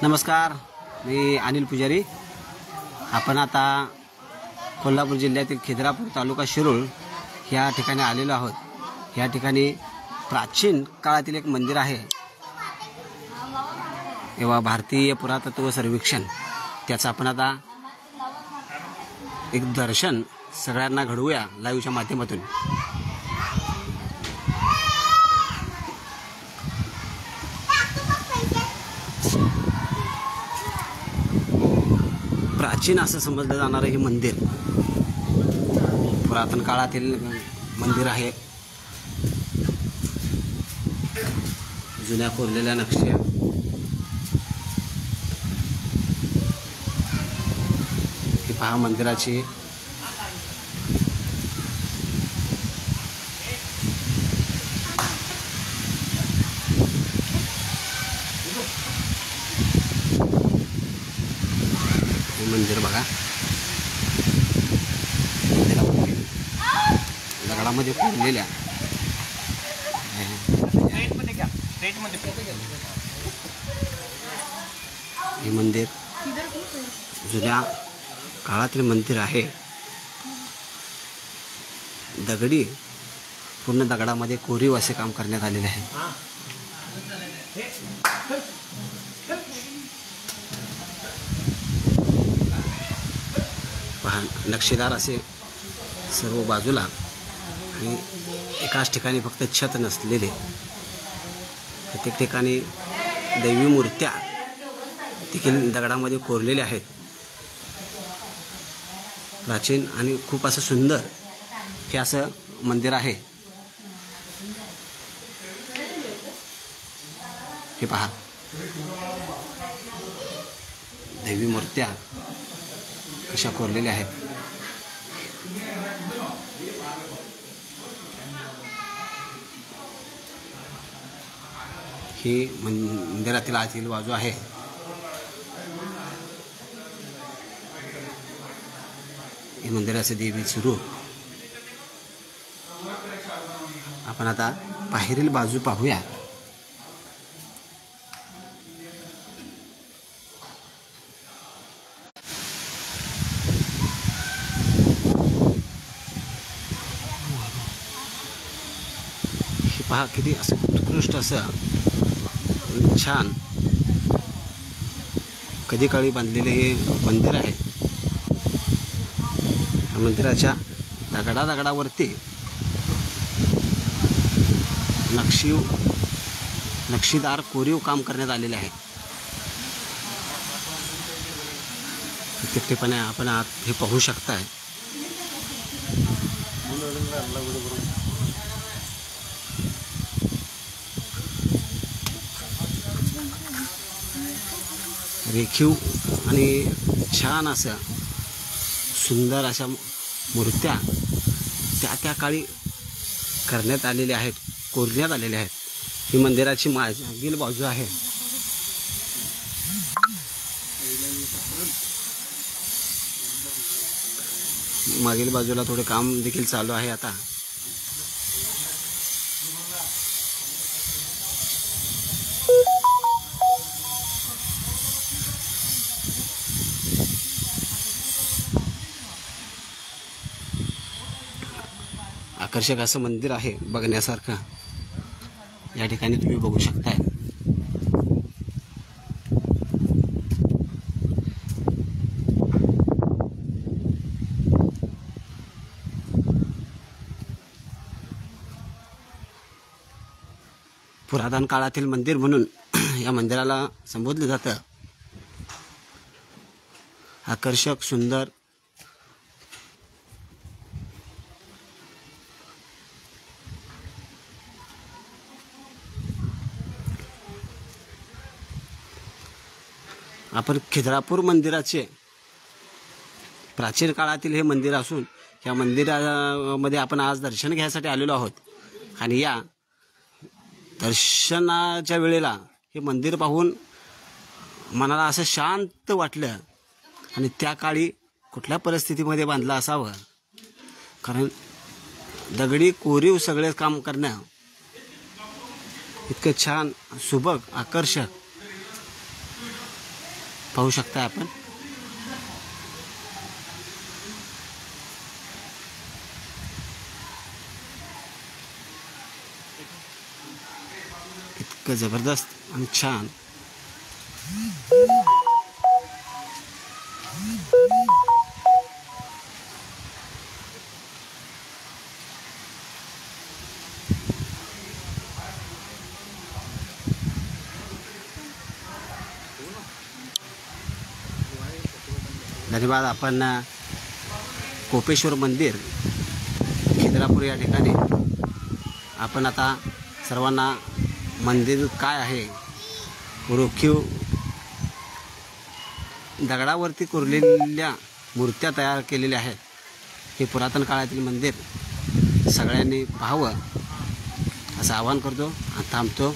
नमस्कार, मी अनिल पुजारी। आपण आता कोल्हापूर जिल्ह्यातील खिद्रापूर तालुका शिरूळ या ठिकाणी आलेलो आहोत। या ठिकाणी प्राचीन काळातील एक मंदिर आहे किंवा भारतीय पुरातत्व सर्वेक्षण, त्याचं आपण आता एक दर्शन सगळ्यांना घडवूया लाईव्हच्या माध्यमातून। प्राचीन असं समजलं जाणारं हे मंदिर पुरातन काळातील मंदिर आहे। जुन्या कोरलेल्या नक्ष्या, ही पहा मंदिराची मंदिर बघा, दगडामध्ये कोरलेल्या हे मंदिर जुन्या काळातील मंदिर आहे। दगडी पूर्ण दगडामध्ये कोरीव असे काम करण्यात आलेले आहे। पहा, नक्षीदार असे सर्व बाजूला आणि एकाच ठिकाणी फक्त छत नसलेले, प्रत्येक ठिकाणी दैवी मूर्त्या देखील दगडामध्ये कोरलेल्या आहेत। प्राचीन आणि खूप असं सुंदर हे असं मंदिर आहे। हे पहा, दैवी मूर्त्या कशा कोरलेल्या आहेत। ही मंदिरातील आतील बाजू आहे। हे मंदिराचे देवीचे रूप। आपण आता बाहेरील बाजू पाहूया। पहा, किती असं उत्कृष्ट असं छान कधी काळी बांधलेले हे मंदिर आहे। या मंदिराच्या दगडावरती नक्षीदार कोरीव काम करण्यात आलेले आहे। प्रत्येक ठिकाणी आपण हे पाहू शकताय। रेखीव आणि छान असं सुंदर अशा मूर्त्या त्या काळी करण्यात आलेल्या आहेत, कोरण्यात आलेल्या आहेत। ही मंदिराची मागील बाजू आहे। मागील बाजूला थोडे काम देखील चालू आहे आता। आकर्षक असं मंदिर आहे बघण्यासारखं। या ठिकाणी तुम्ही बघू शकताय। पुरातन काळातील मंदिर म्हणून या मंदिराला संबोधलं जातं। आकर्षक, सुंदर आपण खिद्रापूर मंदिराचे प्राचीन काळातील हे मंदिर असून या मंदिरामध्ये आपण आज दर्शन घ्यायसाठी आलेलो आहोत। आणि या दर्शनाच्या वेळेला हे मंदिर पाहून मनाला असं शांत वाटलं। आणि त्या काळी कुठल्या परिस्थितीमध्ये बांधलं असावं, कारण दगडी कोरीव सगळे काम करणं इतकं छान, सुबक, आकर्षक पाहू शकता आपण. इतकं जबरदस्त आणि छान. धन्यवाद. आपण कोपेश्वर मंदिर खिद्रापूर या ठिकाणी आपण आता सर्वांना मंदिर काय आहे, रोखीव दगडावरती कोरलेल्या मूर्त्या तयार केलेल्या आहेत. हे पुरातन काळातील मंदिर सगळ्यांनी पाहावं असं आवाहन करतो आणि थांबतो.